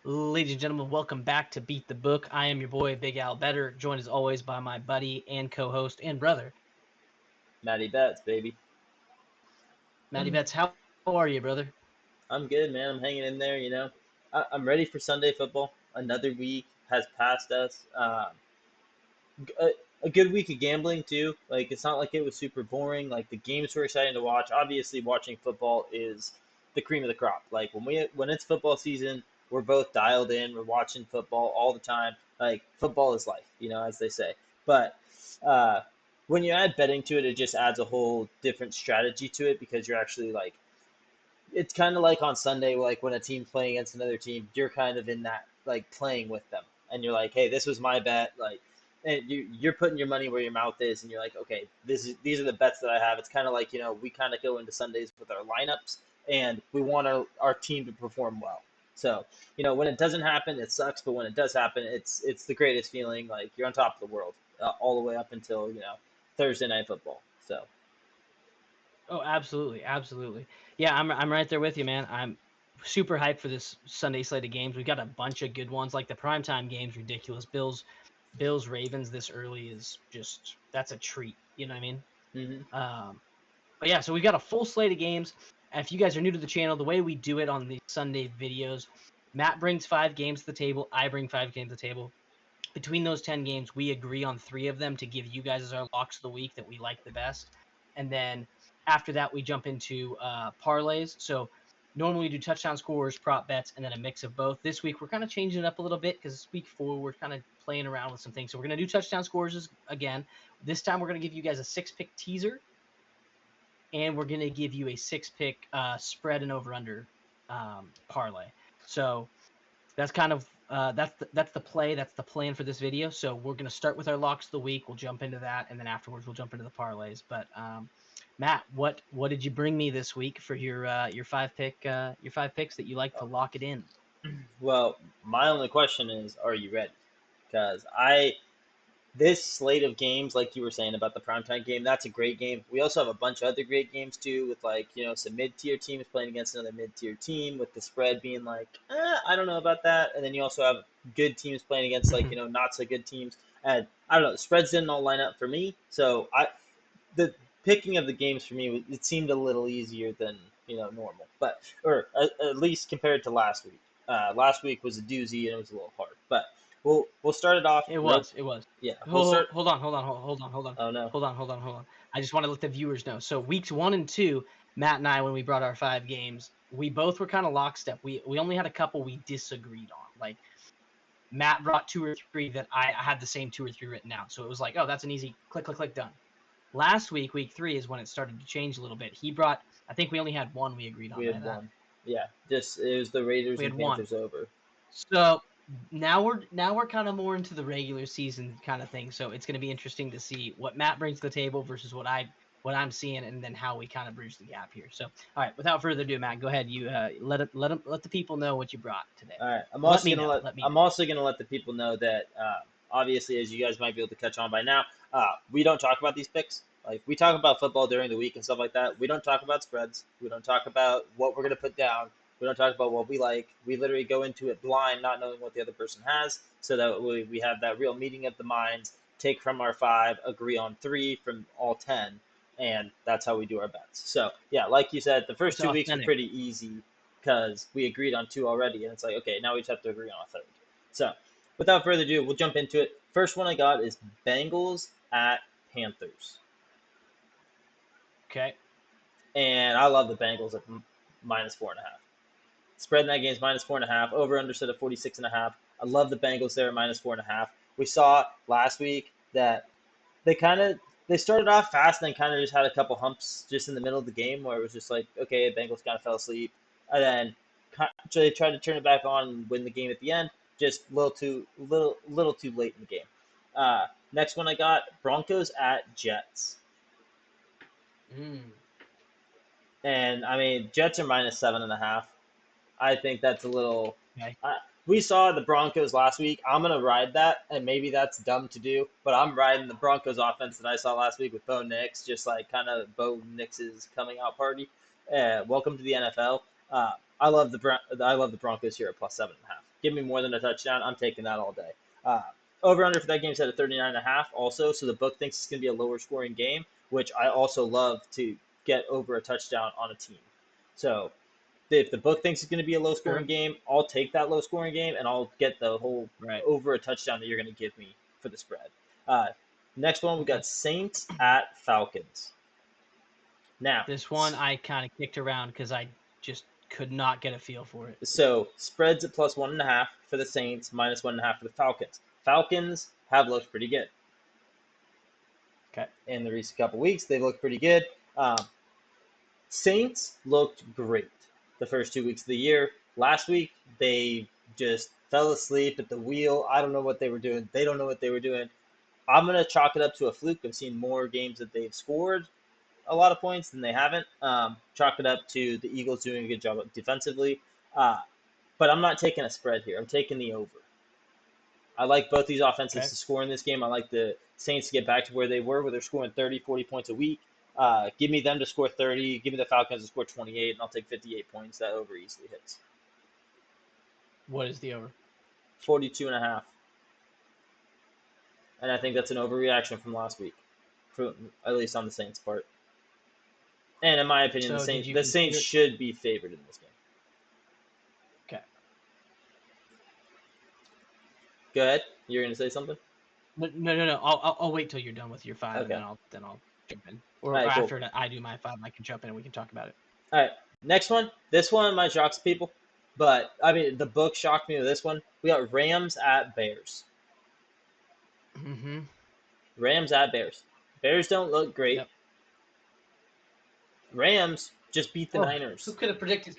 Ladies and gentlemen, welcome back to Beat the Book. I am your boy, BigAL Bettor, joined as always by my buddy and co-host and brother, MattyBets, baby. MattyBets. How are you, brother? I'm good, man. I'm hanging in there, I'm ready for Sunday football. Another week has passed us. A, a good week of gambling, too. Like, it's not like it was super boring. Like, the games were exciting to watch. Obviously, watching football is the cream of the crop. Like, when it's football season, we're both dialed in. We're watching football all the time. Like, football is life, as they say. But uh, when you add betting to it, it just adds a whole different strategy to it because you're actually like it's kind of like on Sunday, like when a team's playing against another team, you're kind of in that like playing with them, and you're like, hey, this was my bet, like, and you're putting your money where your mouth is, and you're like, okay, these are the bets that I have. It's kind of like we kind of go into Sundays with our lineups, and we want our team to perform well. So when it doesn't happen, it sucks, but when it does happen, it's the greatest feeling. Like you're on top of the world all the way up until Thursday night football. So Oh, absolutely, absolutely. Yeah, I'm right there with you, man. I'm super hyped for this Sunday slate of games. We've got a bunch of good ones, like the primetime games, ridiculous. Bills Ravens this early is just that's a treat. You know what I mean? hmm But yeah, so we've got a full slate of games. If you guys are new to the channel, the way we do it on the Sunday videos, Matt brings 5 games to the table. I bring 5 games to the table. Between those 10 games, we agree on 3 of them to give you guys as our locks of the week that we like the best. And then after that, we jump into parlays. So normally we do touchdown scores, prop bets, and then a mix of both. This week, we're kind of changing it up a little bit because it's week 4. We're kind of playing around with some things. So we're going to do touchdown scores again. This time, we're going to give you guys a 6-pick teaser, and we're going to give you a 6-pick spread and over-under parlay. So that's kind of that's the play. That's the plan for this video. So we're gonna start with our locks of the week. We'll jump into that, and then afterwards we'll jump into the parlays. But Matt, what did you bring me this week for your 5 picks that you like to lock it in? well, my only question is, are you ready? Because this slate of games, like you were saying about the primetime game, that's a great game. We also have a bunch of other great games too, with like some mid-tier teams playing against another mid-tier team, with the spread being like, I don't know about that. And then you also have good teams playing against like not so good teams. And I don't know, the spreads didn't all line up for me, so the picking of the games for me it seemed a little easier than normal, but or at least compared to last week. Last week was a doozy and it was a little hard, but we'll start it off It real. was. It was. Yeah, we'll Hold, start. hold on. Hold on. Hold on. Hold on. Oh no. Hold on. Hold on. Hold on. I just want to let the viewers know. So weeks 1 and 2, Matt and I, when we brought our 5 games, we both were kind of lockstep. We only had a couple we disagreed on. Like Matt brought 2 or 3 that I had the same 2 or 3 written down. So it was like, oh, that's an easy click, click, click, done. Last week 3 is when it started to change a little bit. He brought, I think we only had 1 we agreed on. We had Right? one. Yeah, just it was the Raiders We and had 1. Panthers over. So now we're kind of more into the regular season kind of thing. So it's going to be interesting to see what Matt brings to the table versus what I'm seeing, and then how we kind of bridge the gap here. So, all right, without further ado, Matt, go ahead. You let the people know what you brought today. All right, I'm Well, let also me gonna know. let Let me I'm know. also gonna let the people know that obviously, as you guys might be able to catch on by now, we don't talk about these picks. Like we talk about football during the week and stuff like that. We don't talk about spreads. We don't talk about what we're gonna put down. We don't talk about what we like. We literally go into it blind, not knowing what the other person has, so that we have that real meeting of the minds. Take from our 5, agree on 3 from all 10, and that's how we do our bets. So yeah, like you said, the first It's 2 weeks were authentic. pretty easy because we agreed on 2 already, and it's like, okay, now we just have to agree on a third. So without further ado, we'll jump into it. First one I got is Bengals at Panthers, Okay. and I love the Bengals at -4.5. Spread in that game is -4.5. Over under set at 46.5. I love the Bengals there at -4.5. We saw last week that they kind of they started off fast and then kind of just had a couple humps just in the middle of the game where it was just like, okay, Bengals kind of fell asleep, and then they tried to turn it back on and win the game at the end. Just little too late in the game. Next one I got Broncos at Jets, Mm. and I mean Jets are -7.5. I think that's a little. Okay. We saw the Broncos last week. I'm gonna ride that, and maybe that's dumb to do, but I'm riding the Broncos offense that I saw last week with Bo Nix, just like kind of Bo Nix's coming out party. Welcome to the NFL. I love the Broncos here at plus 7.5. Give me more than a touchdown. I'm taking that all day. Over under for that game set at 39.5 also. So the book thinks it's going to be a lower scoring game, which I also love to get over a touchdown on a team. So if the book thinks it's going to be a low scoring Sure. game, I'll take that low scoring game and I'll get the whole Right. over a touchdown that you're going to give me for the spread. Next one, we Okay. got Saints at Falcons. Now, This one I kind of kicked around because I just could not get a feel for it. so spreads at plus 1.5 for the Saints, minus 1.5 for the Falcons. Falcons have looked pretty good. Okay. In the recent couple weeks, they've looked pretty good. Saints looked great the first 2 weeks of the year. Last week, they just fell asleep at the wheel. I don't know what they were doing. They don't know what they were doing. I'm going to chalk it up to a fluke. I've seen more games that they've scored a lot of points than they haven't. Chalk it up to the Eagles doing a good job defensively. But I'm not taking a spread here. I'm taking the over. I like both these offenses Okay. to score in this game. I like the Saints to get back to where they were, where they're scoring 30, 40 points a week. Give me them to score 30. Give me the Falcons to score 28, and I'll take 58 points. That over easily hits. What is the over? 42.5. And I think that's an overreaction from last week, at least on the Saints' part. And in my opinion, So the Saints should be favored in this game. Okay. Go ahead. You're going to say something? No. I'll wait till you're done with your five, Okay. and then I'll jump in. Or All right, cool. after I do my five, I can jump in and we can talk about it. All right. Next one. This one might shock some people, but I mean, the book shocked me with this one. We got Rams at Bears. Mm-hmm. Rams at Bears. Bears don't look great. Yep. Rams just beat the Niners. Who could have predicted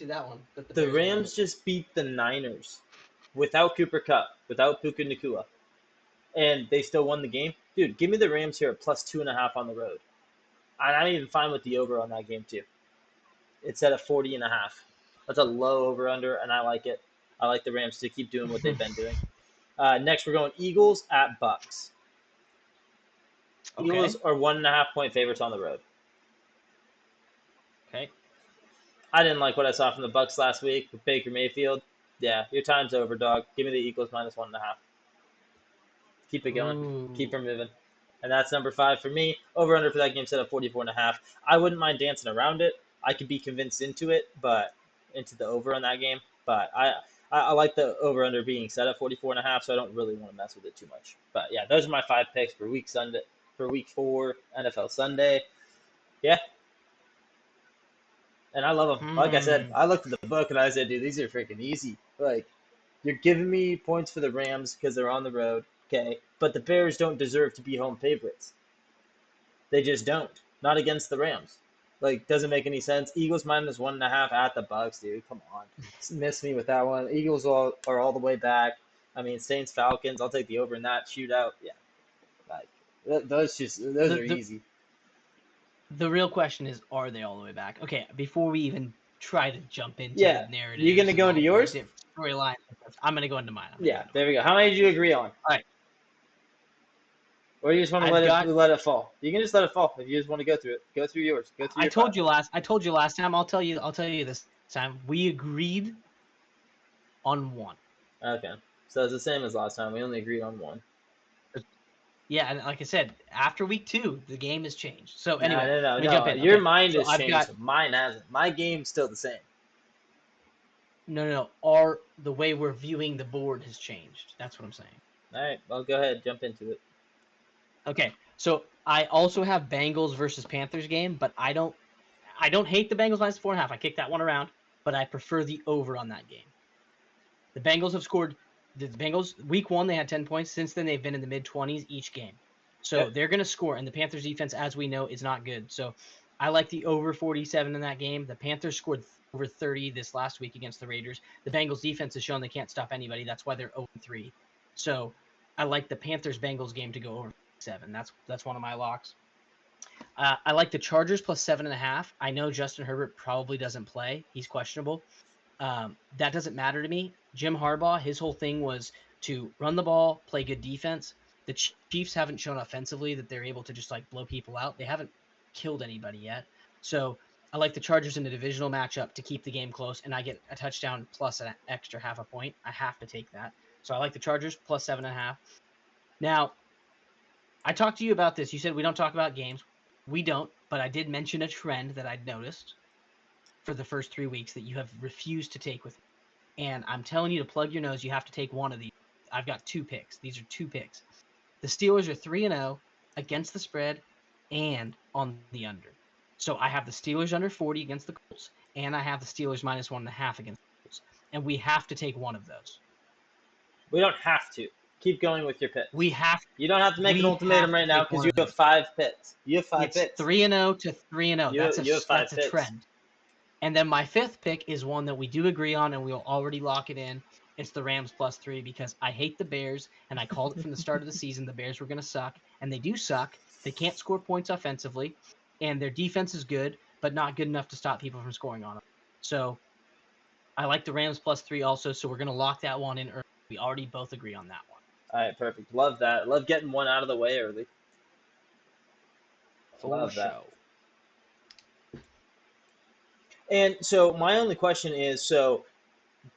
that one? The Rams just beat the Niners without Cooper Kupp, without Puka Nacua, and they still won the game. Dude, give me the Rams here at plus 2.5 on the road. I'm even fine with the over on that game too. It's at a 40.5. That's a low over under, and I like it. I like the Rams to keep doing what they've been doing. Next, we're going Eagles at Bucks. Okay. Eagles are 1.5 point favorites on the road. Okay. I didn't like what I saw from the Bucks last week with Baker Mayfield. Yeah, your time's over, dog. Give me the Eagles minus 1.5. Keep it going. Ooh. Keep her moving. And that's number 5 for me. Over under for that game set at 44.5. I wouldn't mind dancing around it. I could be convinced into it, but into the over on that game. But I like the over under being set at 44.5, so I don't really want to mess with it too much. But yeah, those are my 5 picks for week 4 NFL Sunday. Yeah. And I love them. Like I said, I looked at the book and I said, dude, these are freaking easy. Like, you're giving me points for the Rams because they're on the road, okay? But the Bears don't deserve to be home favorites. They just don't. Not against the Rams. Like, doesn't make any sense. Eagles minus 1.5 at the Bucks, dude. Come on. Miss me with that one. Eagles are all the way back. I mean, Saints, Falcons. I'll take the over in that shootout. Yeah. Like, those are easy. The real question is, are they all the way back? Okay, before we even try to jump into the narrative. You going to go into yours? Storyline. I'm going to go into mine. There we go. How many did you agree on? All right. Or you just want to let it fall? You can just let it fall if you just want to go through it. Go through yours. Go through. I told you last time. I'll tell you this time. We agreed on one. Okay, so it's the same as last time. We only agreed on one. Yeah, and like I said, after week 2, the game has changed. So anyway, no. jump in. Your mind has changed. Mine hasn't. My game's still the same. No. The way we're viewing the board has changed. That's what I'm saying. All right, well, go ahead, jump into it. Okay, so I also have Bengals versus Panthers game, but I don't hate the Bengals minus 4.5. I kicked that one around, but I prefer the over on that game. The Bengals have scored. The Bengals, week 1, they had 10 points. Since then, they've been in the mid-20s each game. So they're going to score, and the Panthers' defense, as we know, is not good. So I like the over 47 in that game. The Panthers scored over 30 this last week against the Raiders. The Bengals' defense has shown they can't stop anybody. That's why they're 0-3. So I like the Panthers-Bengals game to go over 7. That's one of my locks. I like the Chargers plus 7.5. I know Justin Herbert probably doesn't play. He's questionable. That doesn't matter to me. Jim Harbaugh, his whole thing was to run the ball, play good defense. The Chiefs haven't shown offensively that they're able to just like blow people out. They haven't killed anybody yet. So I like the Chargers in a divisional matchup to keep the game close, and I get a touchdown plus an extra half a point. I have to take that. So I like the Chargers plus 7.5. Now, I talked to you about this. You said we don't talk about games. We don't, but I did mention a trend that I'd noticed for the first 3 weeks that you have refused to take with me. And I'm telling you to plug your nose. You have to take one of these. I've got 2 picks. These are 2 picks. The Steelers are 3-0 against the spread and on the under. So I have the Steelers under 40 against the Colts, and I have the Steelers minus 1.5 against the Colts. And we have to take one of those. We don't have to. Keep going with your picks. We have. You don't have to make an ultimatum right now because you have 5 picks. You have 5 picks. It's 3-0 to 3-0. That's a trend. And then my 5th pick is one that we do agree on, and we'll already lock it in. It's the Rams plus 3 because I hate the Bears, and I called it from the start of the season the Bears were going to suck, and they do suck. They can't score points offensively, and their defense is good, but not good enough to stop people from scoring on them. So I like the Rams plus 3 also, so we're going to lock that one in early. We already both agree on that one. All right, perfect. Love that. Love getting one out of the way early. Love that. And so my only question is,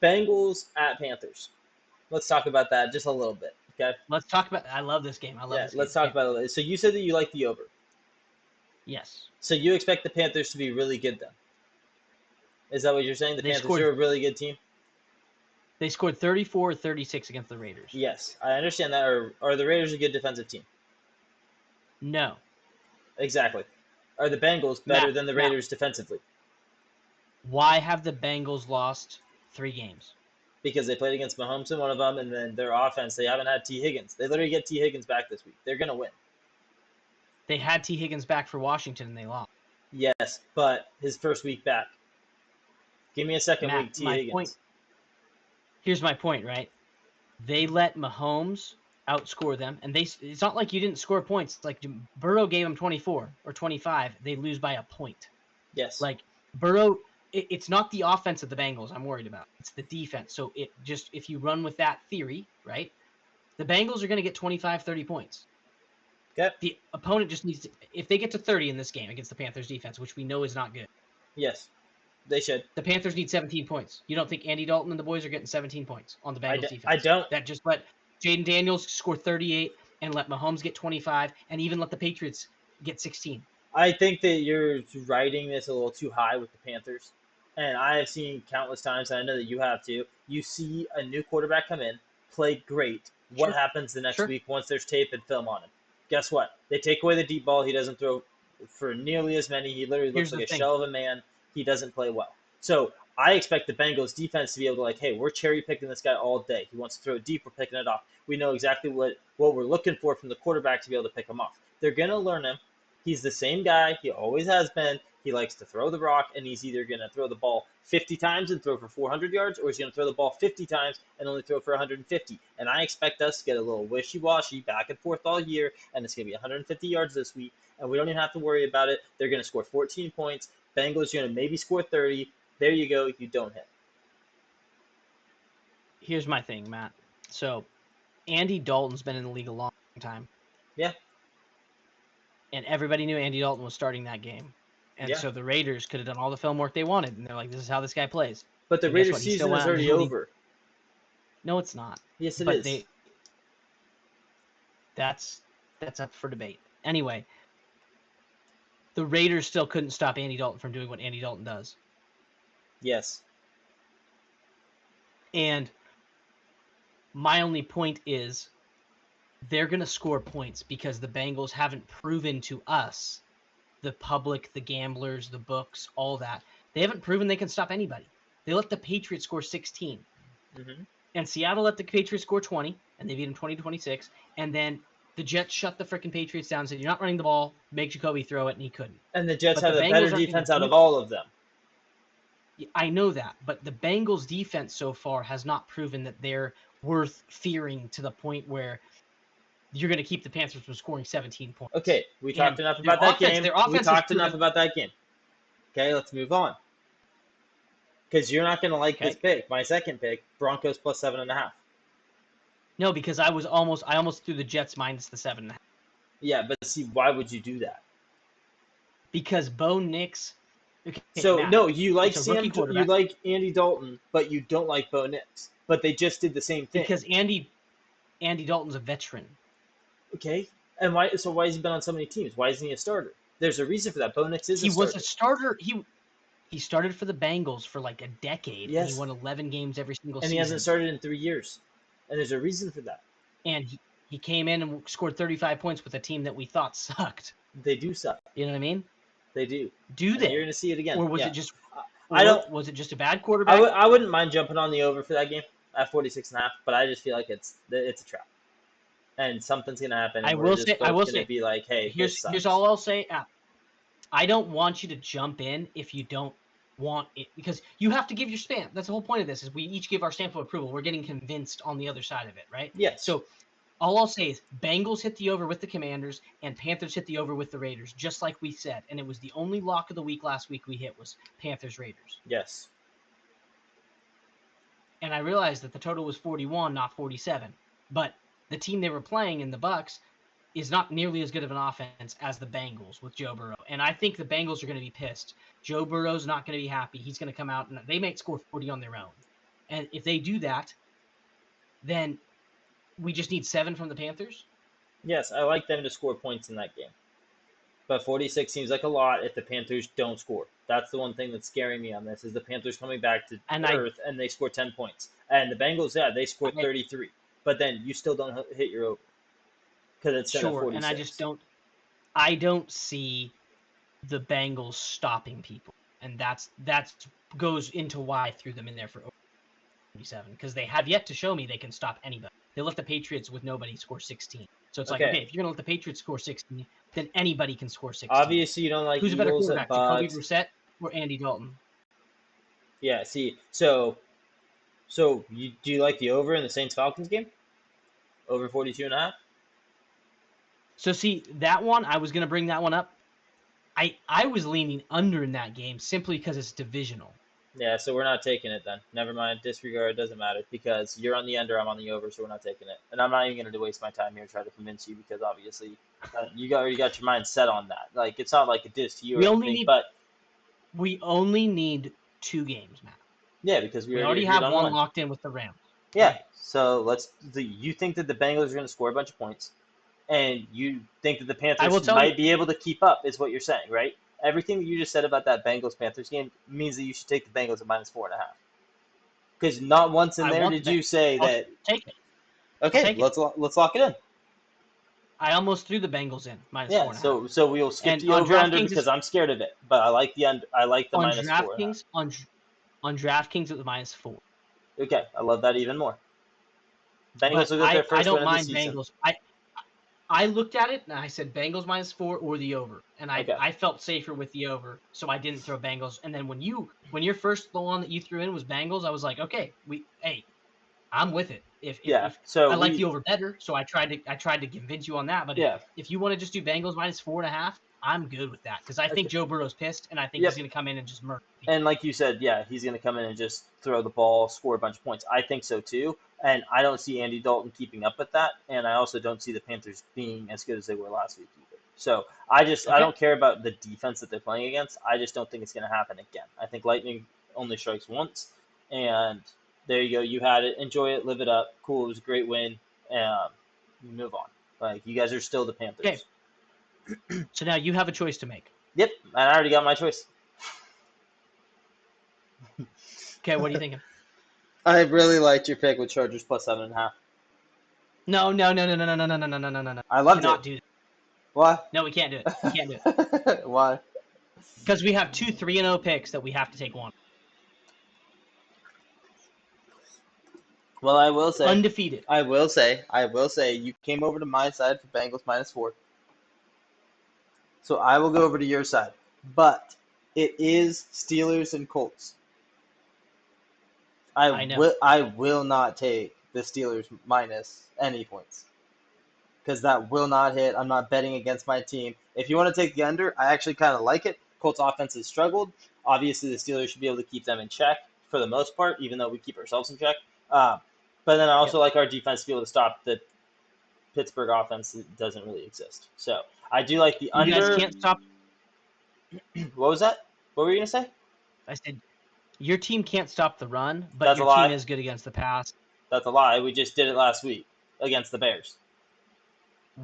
Bengals at Panthers. Let's talk about that just a little bit, okay? Let's talk about. I love this game. Let's talk about it. So you said that you like the over. Yes. So you expect the Panthers to be really good then? Is that what you're saying? The Panthers are a really good team? They scored 34 or 36 against the Raiders. Yes, I understand that. Are the Raiders a good defensive team? No. Exactly. Are the Bengals better than the Raiders defensively? Why have the Bengals lost 3 games? Because they played against Mahomes in one of them, and then their offense, they haven't had T. Higgins. They literally get T. Higgins back this week. They're going to win. They had T. Higgins back for Washington, and they lost. Yes, but his first week back. Give me a second week, T. Higgins. Here's my point, right? They let Mahomes outscore them, and it's not like you didn't score points. It's like Burrow gave them 24 or 25. They lose by a point. Yes. Like Burrow, it's not the offense of the Bengals I'm worried about. It's the defense. So if you run with that theory, right, the Bengals are going to get 25, 30 points. Okay. The opponent just needs to, if they get to 30 in this game against the Panthers defense, which we know is not good. Yes, they should. The Panthers need 17 points. You don't think Andy Dalton and the boys are getting 17 points on the Bengals defense? I don't. That just let Jaden Daniels score 38 and let Mahomes get 25 and even let the Patriots get 16. I think that you're riding this a little too high with the Panthers. And I have seen countless times, and I know that you have too. You see a new quarterback come in, play great. What happens the next week once there's tape and film on him? Guess what? They take away the deep ball. He doesn't throw for nearly as many. He literally looks like a shell of a man. He doesn't play well. So I expect the Bengals defense to be able to hey, we're cherry picking this guy all day. He wants to throw it deep. We're picking it off. We know exactly what we're looking for from the quarterback to be able to pick him off. They're going to learn him. He's the same guy. He always has been. He likes to throw the rock, and he's either going to throw the ball 50 times and throw for 400 yards, or he's going to throw the ball 50 times and only throw for 150. And I expect us to get a little wishy-washy back and forth all year, and it's going to be 150 yards this week, and we don't even have to worry about it. They're going to score 14 points. Bengals are going to maybe score 30. There you go. You don't hit. Here's my thing, Matt. So Andy Dalton's been in the league a long time. Yeah. And everybody knew Andy Dalton was starting that game. And so the Raiders could have done all the film work they wanted. And they're like, this is how this guy plays. But the Raiders season is already over. No, it's not. Yes, it is. That's up for debate. Anyway, the Raiders still couldn't stop Andy Dalton from doing what Andy Dalton does. Yes. And my only point is they're going to score points because the Bengals haven't proven to us, the public, the gamblers, the books, all that. They haven't proven they can stop anybody. They let the Patriots score 16. Mm-hmm. And Seattle let the Patriots score 20, and they beat them 20-26. And then the Jets shut the freaking Patriots down and said, you're not running the ball, make Jacoby throw it, and he couldn't. And the Jets have a better defense out of all of them. I know that, but the Bengals' defense so far has not proven that they're worth fearing to the point where you're going to keep the Panthers from scoring 17 points. Okay, we talked enough about that game. We talked enough about that game. Okay, let's move on. Because you're not going to like this pick. My second pick, Broncos plus 7.5. No, because I almost threw the Jets minus the 7.5. Yeah, but see, why would you do that? Because Bo Nix Okay, So Matt, no, you like it's a rookie you quarterback like Andy Dalton, but you don't like Bo Nix. But they just did the same thing. because Andy Dalton's a veteran. Okay. And why? So why has he been on so many teams? Why isn't he a starter? There's a reason for that. Bo Nix is a He was starter. a starter. He started for the Bengals for like a decade, and he Yes. won 11 games every single And he hasn't season. started in 3 years. And there's a reason for that. And he came in and scored 35 points with a team that we thought sucked. They do suck. You know what I mean? They do. Do And they? you're going to see it again. Or was Yeah. it just I don't. was it just a bad quarterback? I wouldn't mind jumping on the over for that game at 46.5, but I just feel like it's a trap. And something's going to happen. And we're just both going to be like, hey, here's all I'll say. I don't want you to jump in if you don't want it, because you have to give your stamp. That's the whole point of this, is we each give our stamp of approval. We're getting convinced on the other side of it, right? Yes. So all I'll say is Bengals hit the over with the Commanders and Panthers hit the over with the Raiders, just like we said. And it was the only lock of the week last week we hit was Panthers-Raiders. Yes. And I realized that the total was 41, not 47. But the team they were playing in the Bucs is not nearly as good of an offense as the Bengals with Joe Burrow. And I think the Bengals are going to be pissed. Joe Burrow's not going to be happy. He's going to come out and they might score 40 on their own. And if they do that, then we just need 7 from the Panthers. Yes, I like them to score points in that game. But 46 seems like a lot if the Panthers don't score. That's the one thing that's scaring me on this, is the Panthers coming back to earth and they score 10 points. And the Bengals, yeah, they scored 33. But then you still don't hit your over. Because it's set at 46. And I don't see the Bengals stopping people. And that goes into why I threw them in there for over 47. Because they have yet to show me they can stop anybody. They let the Patriots with nobody score 16. So it's like, okay, if you're going to let the Patriots score 16, then anybody can score 16. Obviously, you don't like Who's a better Eagles quarterback, Jacoby Brissett or Andy Dalton? Yeah, see, so do you like the over in the Saints-Falcons game? Over 42.5? So see, that one, I was going to bring that one up. I was leaning under in that game simply because it's divisional. Yeah, so we're not taking it then. Never mind. Disregard. It doesn't matter because you're on the under, I'm on the over, so we're not taking it. And I'm not even going to waste my time here trying to convince you because obviously you already got your mind set on that. Like, it's not like a diss to you or anything, but we only need 2 games, Matt. Yeah, because we already have one locked in with the Rams. Yeah, right. So you think that the Bengals are going to score a bunch of points, and you think that the Panthers might be able to keep up, is what you're saying, right? Everything that you just said about that Bengals-Panthers game means that you should take the Bengals at -4.5. Because not once in there did you say that. Take it. Okay, let's lock it in. I almost threw the Bengals in -4.5. Yeah, so we'll skip the over-under because I'm scared of it. But I like the under. I like the -4.5. On DraftKings, it was -4. Okay, I love that even more. Bengals will get their first win of the season. Bengals. I looked at it and I said Bengals -4 or the over, and I felt safer with the over, so I didn't throw Bengals. And then when your first one that you threw in was Bengals, I was like, okay, I'm with it. So I like the over better, so I tried to convince you on that. But if you want to just do Bengals -4.5, I'm good with that because I think Joe Burrow's pissed, and I think he's going to come in and just murder people. And like you said, he's going to come in and just throw the ball, score a bunch of points. I think so too. And I don't see Andy Dalton keeping up with that. And I also don't see the Panthers being as good as they were last week either. So I don't care about the defense that they're playing against. I just don't think it's going to happen again. I think lightning only strikes once. And there you go. You had it. Enjoy it. Live it up. Cool. It was a great win. Move on. Like, you guys are still the Panthers. Okay. So now you have a choice to make. Yep. And I already got my choice. Okay. What are you thinking? I really liked your pick with Chargers +7.5. No. I loved it. Not do that. Why? No, we can't do it. We can't do it. Why? Because we have 2 3-0 picks that we have to take one. Well, I will say undefeated. I will say you came over to my side for Bengals -4. So I will go over to your side. But it is Steelers and Colts. I will not take the Steelers minus any points. Because that will not hit. I'm not betting against my team. If you want to take the under, I actually kind of like it. Colts offense has struggled. Obviously, the Steelers should be able to keep them in check for the most part, even though we keep ourselves in check. But then I also like our defense to be able to stop the Pittsburgh offense that doesn't really exist. So I do like the under. You guys can't stop. What was that? What were you gonna say? I said your team can't stop the run, but That's a your team lie. is good against the pass. That's a lie. We just did it last week against the Bears.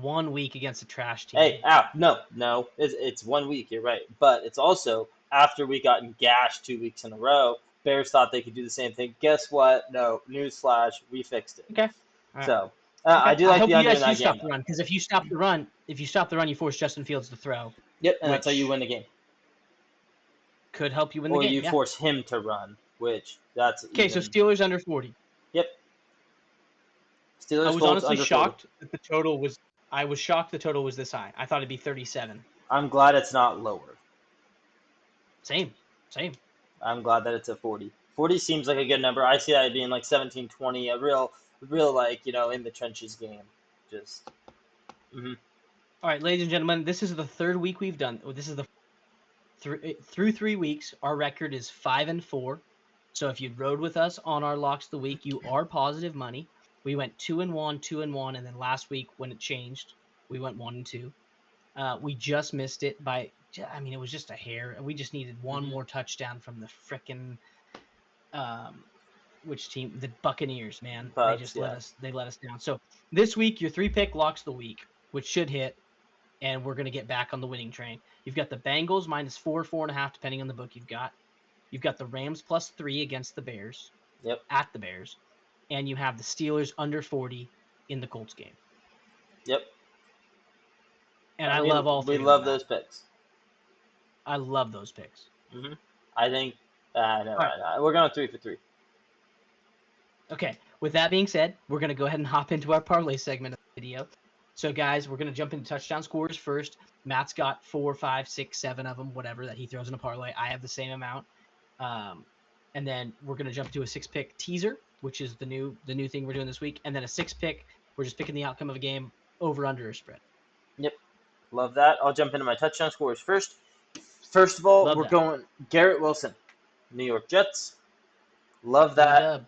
1 week against a trash team. Hey, no, it's 1 week. You're right, but it's also after we got gashed 2 weeks in a row. Bears thought they could do the same thing. Guess what? No, newsflash, we fixed it. Okay. All right. So Okay. I do I like hope the you under in guys do that stop game, the though. run, because if you stop the run, you force Justin Fields to throw, Yep, and that's how you which win the game, could help you win the or game. you Yeah. force him to run, which that's Okay, so even. Steelers under 40. Yep, I Steelers was Colts honestly under 40. shocked that the total was. I was shocked the total was this high. I thought it'd be 37. I'm glad it's not lower. Same. I'm glad that it's a 40. 40 seems like a good number. I see that being like 17-20, a real like in the trenches game. Just. Mm-hmm. All right, ladies and gentlemen, this is the third week we've done. This is the through 3 weeks. Our record is 5-4. So if you rode with us on our locks of the week, you are positive money. We went 2-1, 2-1, and then last week when it changed, we went 1-2. We just missed it by. I mean, it was just a hair. We just needed one more touchdown from the frickin' which team? The Buccaneers, man. They Bucks, just yeah. let us down. So this week, your 3-pick locks of the week, which should hit, and we're gonna get back on the winning train. You've got the Bengals -4, 4.5, depending on the book you've got. You've got the Rams +3 against the Bears. Yep. At the Bears, and you have the Steelers under 40 in the Colts game. Yep. And I love all three. We love those picks. I love those picks. Mm-hmm. I think. We're going 3 for 3. Okay. With that being said, we're gonna go ahead and hop into our parlay segment of the video. So, guys, we're going to jump into touchdown scores first. Matt's got 4, 5, 6, 7 of them, whatever, that he throws in a parlay. I have the same amount. And then we're going to jump to a 6-pick teaser, which is the new thing we're doing this week. And then a 6-pick, we're just picking the outcome of a game over, under, or spread. Yep. Love that. I'll jump into my touchdown scores first. First of all, we're going Garrett Wilson, New York Jets. Love that.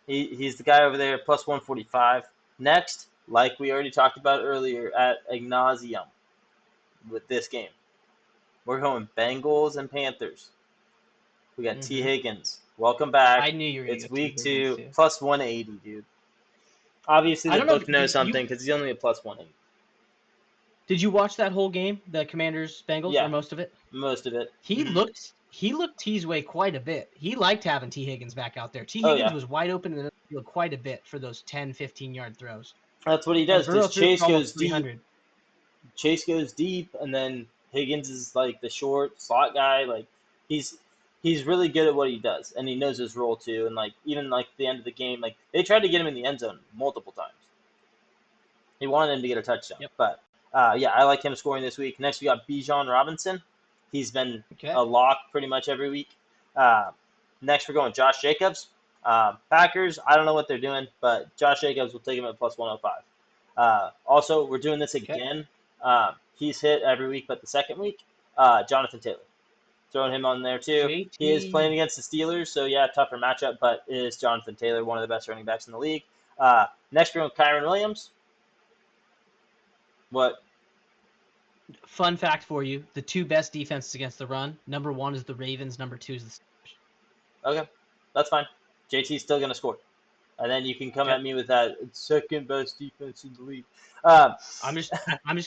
He's the guy over there, +145. Next, like we already talked about earlier at ad nauseum with this game, we're going Bengals and Panthers. We got T. Higgins. Welcome back. I knew you were going to It's week 2, +180, dude. Obviously, the book knows something because he's only a +180. Did you watch that whole game, the Commanders Bengals, or most of it? Most of it. He looked T's way quite a bit. He liked having T. Higgins back out there. T. Higgins was wide open in the field quite a bit for those 10, 15-yard throws. That's what he does. Because Chase goes deep. Chase goes deep, and then Higgins is like the short slot guy. Like he's really good at what he does, and he knows his role too. And like even like the end of the game, like they tried to get him in the end zone multiple times. He wanted him to get a touchdown, but I like him scoring this week. Next, we got Bijan Robinson. He's been a lock pretty much every week. Next, we're going Josh Jacobs. Packers, I don't know what they're doing, but Josh Jacobs will take him at +105. Also, we're doing this again. He's hit every week, but the second week, Jonathan Taylor. Throwing him on there too. JT. He is playing against the Steelers, so tougher matchup, but it is Jonathan Taylor, one of the best running backs in the league. Next, we're going Kyren Williams. What? Fun fact for you: the 2 best defenses against the run. Number 1 is the Ravens. Number 2 is the Steelers. Okay, that's fine. JT's still gonna score, and then you can come at me with that second best defense in the league. I'm just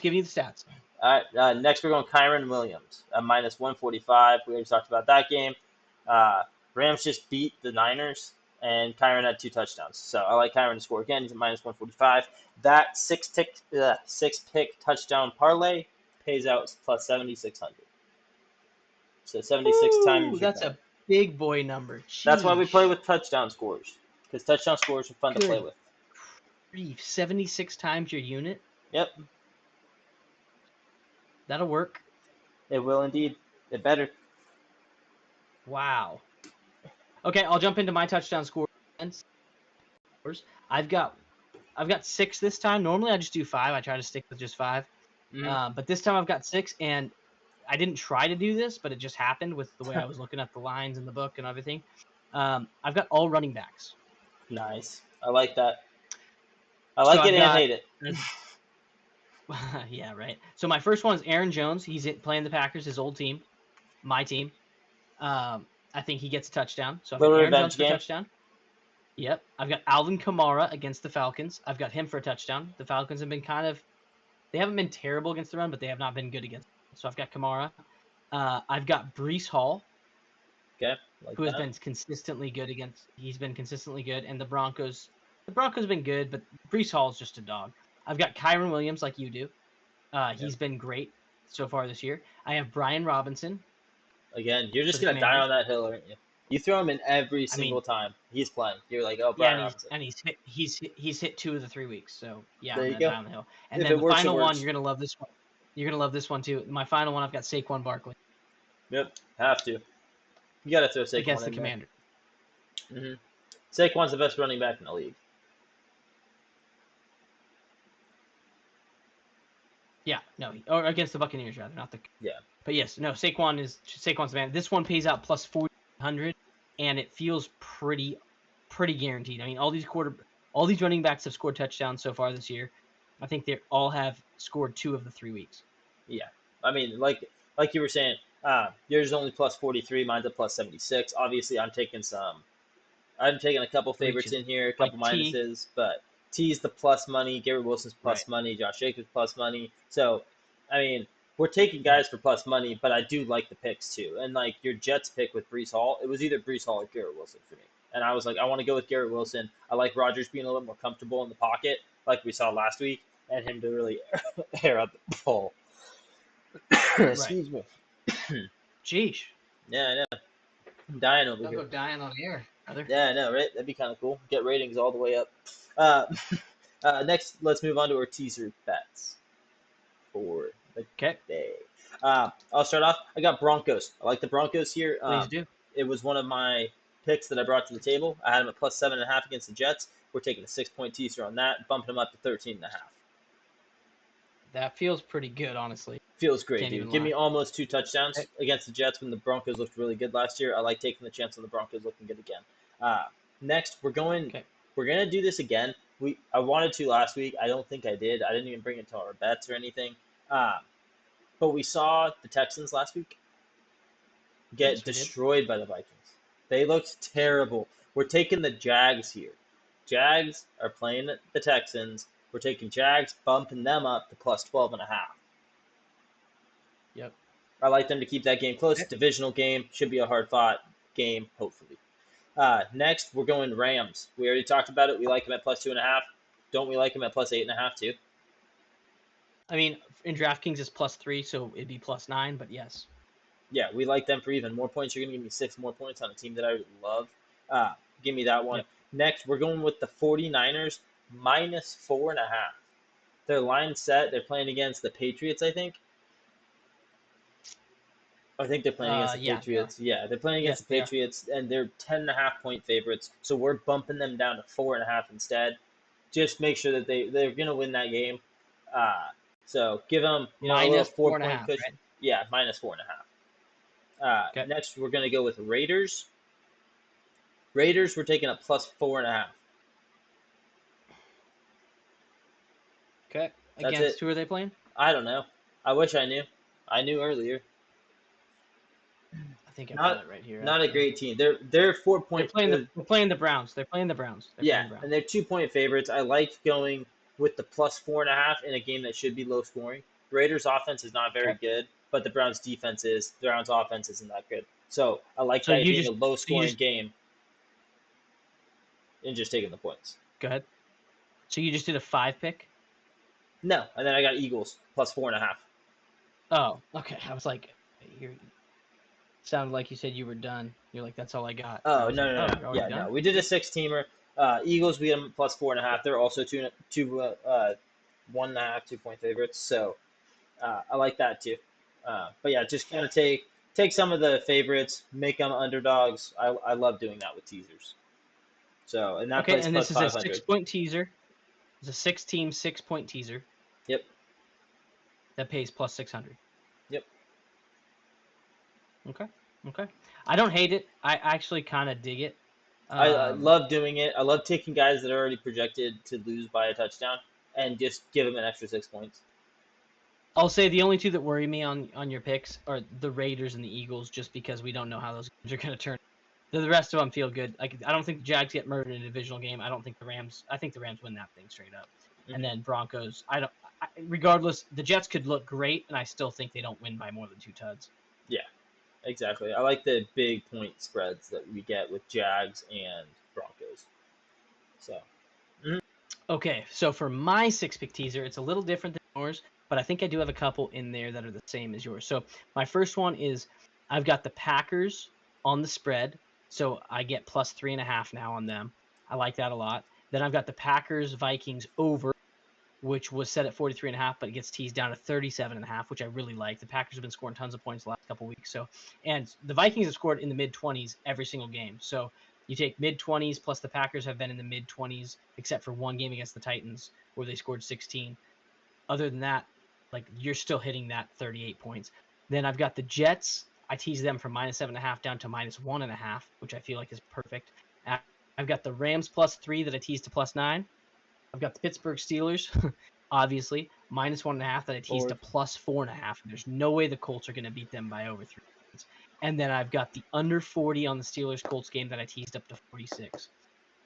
giving you the stats. All right. Next, we're going Kyren Williams at -145. We already talked about that game. Rams just beat the Niners, and Kyren had 2 touchdowns. So I like Kyren to score again. He's at -145. That 6-pick touchdown parlay pays out +7,600. So 76 times. That's a big boy number. Jeez. That's why we play with touchdown scores, because touchdown scores are fun to play with. 76 times your unit? Yep. That'll work. It will indeed. It better. Wow. Okay, I'll jump into my touchdown scores. I've got 6 this time. Normally I just do 5. I try to stick with just 5. But this time I've got 6, and I didn't try to do this, but it just happened with the way I was looking at the lines in the book and everything. I've got all running backs. Nice. I like that. I like it and hate it. Yeah, right. So my first one is Aaron Jones. He's playing the Packers, his old team, my team. I think he gets a touchdown. So I've got Little Aaron Jones revenge for a game. touchdown. Yep. I've got Alvin Kamara against the Falcons. I've got him for a touchdown. The Falcons have been they haven't been terrible against the run, but they have not been good against it. So I've got Kamara. I've got Brees Hall, Okay, like who has that. been consistently good he's been consistently good, and the Broncos have been good, but Brees Hall is just a dog. I've got Kyron Williams like you do. Yep. He's been great so far this year. I have Brian Robinson Again, you're for just the gonna die Commanders. on that hill, aren't you? You throw him in every I mean, single time he's playing. You're like, oh, yeah, Brian Robinson. he's hit 2 of the 3 weeks. So yeah, There I'm you gonna go. die on the hill. And If then it the works, it final one, works. You're gonna love this one too. My final one, I've got Saquon Barkley Yep, have to. You gotta throw against Saquon the in there. Commanders. hmm Saquon's the best running back in the league. Yeah, no, or against the Buccaneers rather, not the. Yeah. But yes, no, Saquon's the man. This one pays out plus 400, and it feels pretty guaranteed. I mean, all these running backs have scored touchdowns so far this year. I think they all have scored 2 of the 3 weeks. Yeah. I mean, like you were saying, yours is only plus 43, mine's a plus 76. Obviously, I'm taking a couple favorites Reaches in here, a like couple T. minuses, but T's the plus money, Garrett Wilson's Right. plus money, Josh Jacobs plus money. So, I mean, we're taking Right. guys for plus money, but I do like the picks too. And like your Jets pick with Brees Hall, it was either Brees Hall or Garrett Wilson for me. And I was like, I want to go with Garrett Wilson. I like Rodgers being a little more comfortable in the pocket, like we saw last week, and him to really air out the ball. Right. Excuse me. Jeez. Yeah, I know. I'm dying over Don't here. go dying on air, brother. Yeah, I know, right? That'd be kind of cool. Get ratings all the way up. Uh, next, let's move on to our teaser bets for the Okay. day. I'll start off. I got Broncos. I like the Broncos here. Please do. It was one of my picks that I brought to the table. I had them at plus 7.5 against the Jets. We're taking a 6-point teaser on that, bumping them up to 13.5. That feels pretty good, honestly. Feels great, Can't dude. even Give me lie. almost 2 touchdowns Okay. against the Jets when the Broncos looked really good last year. I like taking the chance on the Broncos looking good again. Next, we're gonna do this again. I wanted to last week. I don't think I did. I didn't even bring it to our bets or anything. But we saw the Texans last week get Yes, we did. destroyed by the Vikings. They looked terrible. We're taking the Jags here. Jags are playing the Texans. We're taking Jags, bumping them up to plus 12.5. Yep. I like them to keep that game close. Okay. Divisional game. Should be a hard-fought game, hopefully. Next, we're going Rams. We already talked about it. We like them at plus 2.5. Don't we like them at plus 8.5 too? I mean, in DraftKings it's plus 3, so it'd be plus 9. But yes. Yeah, we like them for even more points. You're going to give me 6 more points on a team that I love. Give me that one. Yep. Next, we're going with the 49ers minus 4.5. Their line set. They're playing against the Patriots, I think. I think they're playing against the Patriots. Yeah, they're playing against the Patriots, and they're 10.5-point favorites. So we're bumping them down to 4.5 instead. Just make sure that they're going to win that game. So give them a little 4-point cushion. Right? Yeah, minus 4.5. Okay. Next, we're going to go with Raiders. Raiders, we're taking a plus 4.5. Okay. Against who are they playing? I don't know. I wish I knew. I knew earlier. I think I got it right here. Not a great team. They're 4-point. They're playing the Browns. They're playing the Browns. And they're 2-point favorites. I like going with the plus 4.5 in a game that should be low scoring. Raiders offense is not very good, but the Browns defense is. The Browns offense isn't that good. So I like that being a low scoring game and just taking the points. Go ahead. So you just did a 5 pick? No, and then I got Eagles plus 4.5. Oh, okay. I was like, sounded like you said you were done. You're like, that's all I got. Oh, no. Yeah, no. We did a 6-teamer. Eagles, we had them plus 4.5. They're also 1.5, 2-point favorites. So I like that too. But yeah, just kind of take some of the favorites, make them underdogs. I love doing that with teasers. So, and that plays and plus this is 500. a 6-point teaser. It's a 6-team, 6-point teaser. Yep. That pays plus 600. Yep. Okay. I don't hate it. I actually kind of dig it. I love doing it. I love taking guys that are already projected to lose by a touchdown and just give them an extra 6 points. I'll say the only two that worry me on your picks are the Raiders and the Eagles, just because we don't know how those games are going to turn. The rest of them feel good. Like, I don't think the Jags get murdered in a divisional game. I don't think the Rams. I think the Rams win that thing straight up. And then Broncos. Regardless, the Jets could look great, and I still think they don't win by more than 2 tuds. Yeah, exactly. I like the big point spreads that we get with Jags and Broncos. So, Okay, so for my 6-pick teaser, it's a little different than yours, but I think I do have a couple in there that are the same as yours. So my first one is I've got the Packers on the spread, so I get plus 3.5 now on them. I like that a lot. Then I've got the Packers Vikings over, which was set at 43.5, but it gets teased down to 37.5, which I really like. The Packers have been scoring tons of points the last couple weeks. So, and the Vikings have scored in the mid-20s every single game. So you take mid-20s plus the Packers have been in the mid-20s, except for one game against the Titans where they scored 16. Other than that, like, you're still hitting that 38 points. Then I've got the Jets. I tease them from -7.5 down to -1.5, which I feel like is perfect. I've got the Rams +3 that I teased to +9. I've got the Pittsburgh Steelers, obviously, -1.5 that I teased to +4.5. There's no way the Colts are going to beat them by over 3 points. And then I've got the under 40 on the Steelers Colts game that I teased up to 46.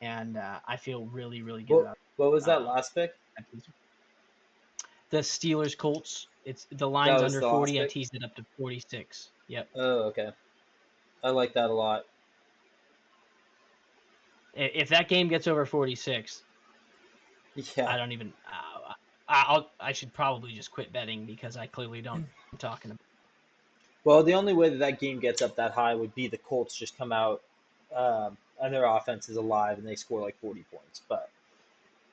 And I feel really, really good about what was that last pick? that teaser. The Steelers Colts. It's the That line's was under the last 40. I pick? teased it up to 46. Yep. Oh, okay. I like that a lot. If that game gets over 46, Yeah. I don't even. I should probably just quit betting because I clearly don't know what I'm talking about. Well, the only way that that game gets up that high would be the Colts just come out and their offense is alive and they score like 40 points. But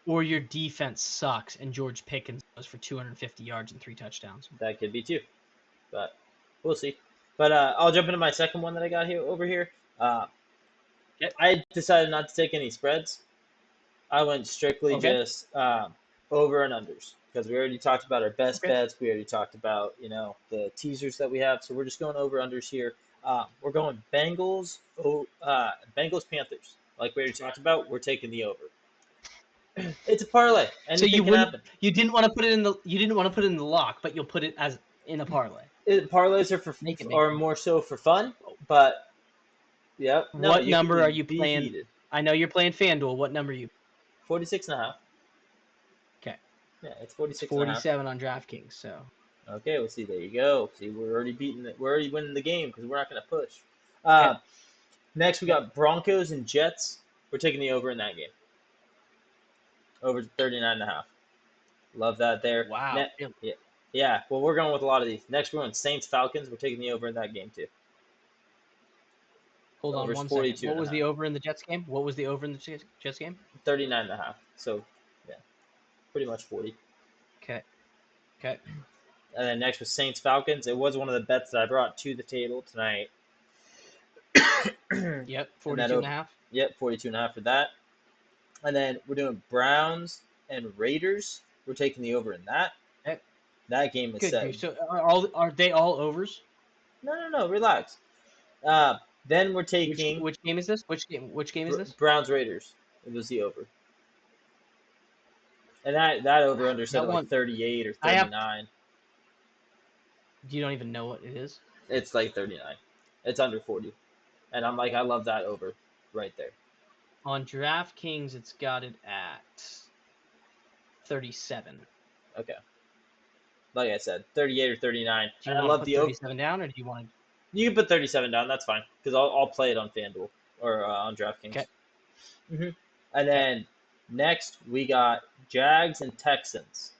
Or your defense sucks and George Pickens goes for 250 yards and 3 touchdowns. that could be too. But we'll see. But I'll jump into my second one that I got here over here. Yep. I decided not to take any spreads. I went strictly just over and unders because we already talked about our best bets. We already talked about the teasers that we have, so we're just going over unders here. We're going Bengals, Bengals Panthers. Like we already talked about, we're taking the over. It's a parlay. So Anything can happen. you didn't want to put it in the lock, but you'll put it as in a parlay. Parlays are more so for fun, but yep. No, What number are you be playing? heated. I know you're playing FanDuel. What number are you? 46.5. Okay. Yeah, it's 46. 47 on DraftKings. So. Okay, we'll see. There you go. See, we're already beating it. We're already winning the game because we're not going to push. Next, we got Broncos and Jets. We're taking the over in that game. Over 39.5. Love that there. Wow. Yeah. Well, we're going with a lot of these. Next, we're going Saints Falcons. We're taking the over in that game too. Hold on Over's one second. 42 What and was a the half. over in the Jets game? What was the over in the Jets game? 39.5. So, yeah, pretty much 40. Okay. And then next was Saints Falcons. It was one of the bets that I brought to the table tonight. Yep, 42.5. Yep, 42.5 for that. And then we're doing Browns and Raiders. We're taking the over in that. Okay. That game is set. So are they all overs? No. Relax. Then we're taking which game is this? Which game is this? Browns Raiders. It was the over. And that over under set like 38 or 39. You don't even know what it is? It's like 39. It's under 40. And I'm like, I love that over right there. On DraftKings, it's got it at 37. Okay. Like I said, 38 or 39. Do you want to put 37 down, or do you want to? You can put 37 down. That's fine because I'll play it on FanDuel or on DraftKings. Okay. And then next we got Jags and Texans,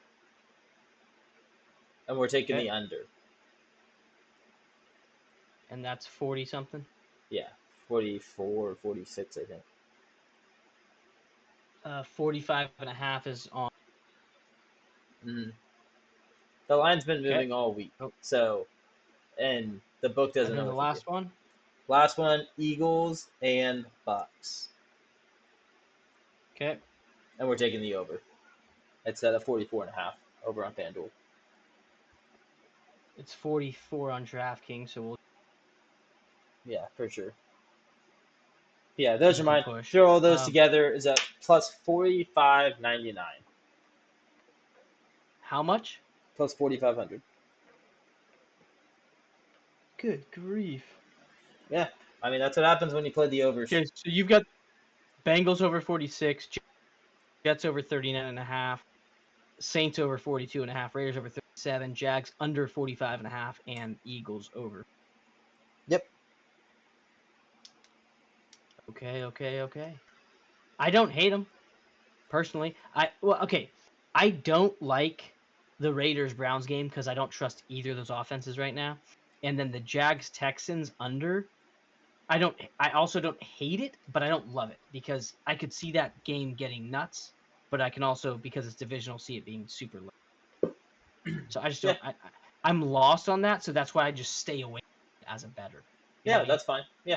and we're taking the under. And that's 40 something. Yeah, 44 or 46, I think. 45.5 is on. The line's been moving all week, so and the book doesn't know. The last one. Last one, Eagles and Bucks. Okay. And we're taking the over. It's at a 44.5 over on FanDuel. It's 44 on DraftKings, so we'll. Yeah, for sure. Yeah, those are mine. Push. Throw all those together is at plus 45.99. How much? plus 4,500. Good grief. Yeah, I mean that's what happens when you play the overs. Okay, so you've got Bengals over 46, Jets over 39.5, Saints over 42.5, Raiders over 37, Jags under 45.5, and Eagles over. Yep. Okay. I don't hate them, personally. I don't like the Raiders-Browns game because I don't trust either of those offenses right now. And then the Jags-Texans under, I also don't hate it, but I don't love it because I could see that game getting nuts, but I can also, because it's divisional, see it being super low. So I just don't. Yeah. I'm lost on that, so that's why I just stay away as a bettor. You know Yeah, what I mean? that's fine. Yeah.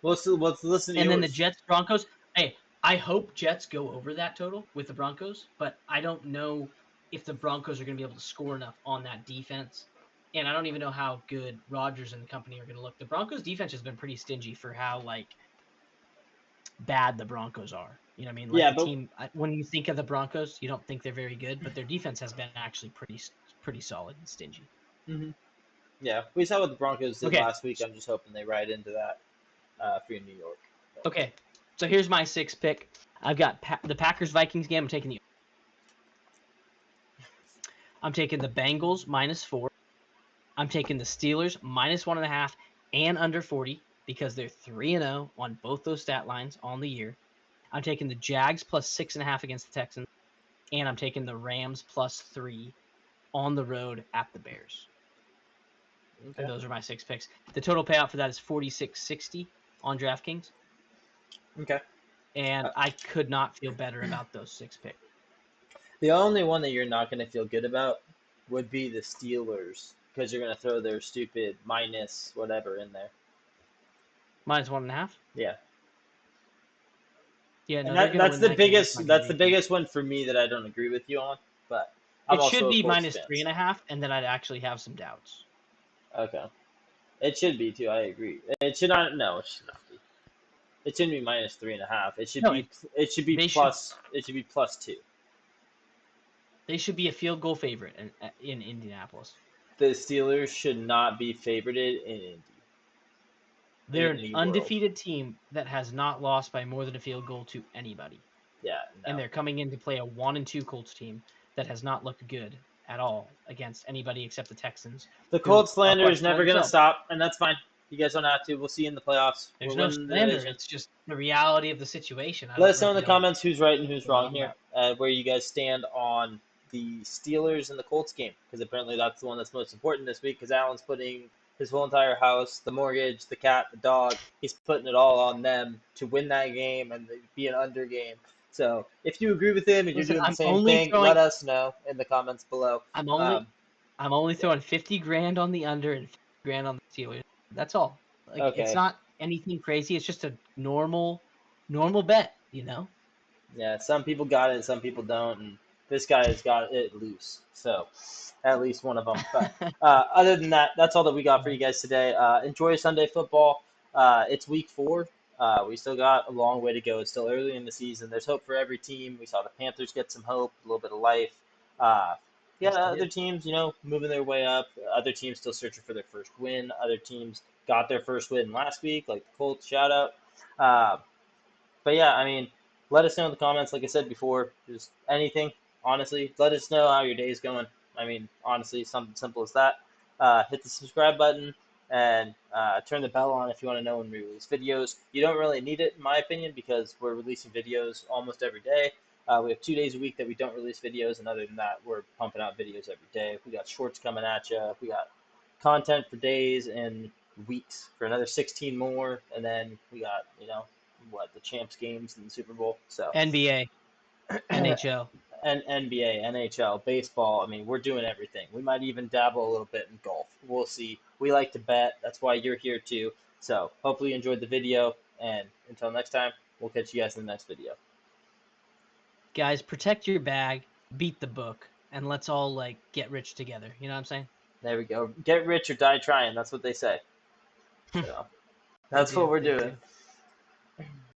Let's listen to And then the yours. Jets Broncos. Hey, I hope Jets go over that total with the Broncos, but I don't know if the Broncos are going to be able to score enough on that defense. And I don't even know how good Rodgers and the company are going to look. The Broncos defense has been pretty stingy for how bad the Broncos are. You know what I mean? Like Yeah, the but team, when you think of the Broncos, you don't think they're very good, but their defense has been actually pretty solid and stingy. mm-hmm. Yeah, we saw what the Broncos did Okay. last week. I'm just hoping they ride into that for New York. Okay. So here's my 6th pick. I've got the Packers-Vikings game. I'm taking the Bengals -4. I'm taking the Steelers -1.5 and under 40 because they're 3-0 on both those stat lines on the year. I'm taking the Jags +6.5 against the Texans, and I'm taking the Rams +3 on the road at the Bears. Okay. And those are my 6 picks. The total payout for that is $46.60 on DraftKings. Okay. And I could not feel better about those 6 picks. The only one that you're not going to feel good about would be the Steelers because you're going to throw their stupid minus whatever in there. -1.5. Yeah. Yeah, no, And they're going to that's win the that game. That's biggest. not going to That's be the a game. biggest one for me that I don't agree with you on. But I'm It should also a be Colts fan. -3.5, and then I'd actually have some doubts. Okay. It should be too. I agree. It should not. No, it should not be. It shouldn't be -3.5. It should No, be. It should be they plus. It should be +2. They should be a field goal favorite in Indianapolis. The Steelers should not be favorited in Indy. They're In an any world. undefeated team that has not lost by more than a field goal to anybody. Yeah. And No. they're coming in to play a 1-2 Colts team that has not looked good at all against anybody except the Texans. The Who Colts are slander is questionable never going to themselves. stop, and that's fine. You guys don't have to. We'll see you in the playoffs. We're There's no winning the slander. division. It's just the reality of the situation. I Let don't us know in the really comments who's right and who's what wrong I'm here, about. where you guys stand on the Steelers and the Colts game, because apparently that's the one that's most important this week, because Alan's putting his whole entire house, the mortgage, the cat, the dog, he's putting it all on them to win that game and be an under game. So if you agree with him and Listen, you're doing the I'm same only thing, throwing let us know in the comments below. I'm only I'm only Yeah. throwing 50 grand on the under and 50 grand on the Steelers. That's all. Like it's Okay. not anything crazy. It's just a normal bet, you know? Yeah, some people got it, some people don't, and this guy has got it loose. So, at least one of them. But other than that, that's all that we got for you guys today. Enjoy Sunday football. It's week 4. We still got a long way to go. It's still early in the season. There's hope for every team. We saw the Panthers get some hope, a little bit of life. Yeah, Yes, they other did. teams, moving their way up. Other teams still searching for their first win. Other teams got their first win last week, like the Colts. Shout out. But yeah, I mean, let us know in the comments. Like I said before, just anything. Honestly, let us know how your day is going. I mean, honestly, something simple as that. Hit the subscribe button and turn the bell on if you want to know when we release videos. You don't really need it, in my opinion, because we're releasing videos almost every day. We have 2 days a week that we don't release videos, and other than that, we're pumping out videos every day. We got shorts coming at you. We got content for days and weeks for another 16 more, and then we got the champs games and the Super Bowl. So NBA, NHL. and NBA, NHL, baseball. I mean, we're doing everything. We might even dabble a little bit in golf. We'll see. We like to bet. That's why you're here too. So hopefully you enjoyed the video. And until next time, we'll catch you guys in the next video. Guys, protect your bag, beat the book, and let's all get rich together. You know what I'm saying? There we go. Get rich or die trying. That's what they say. So that's what we're doing.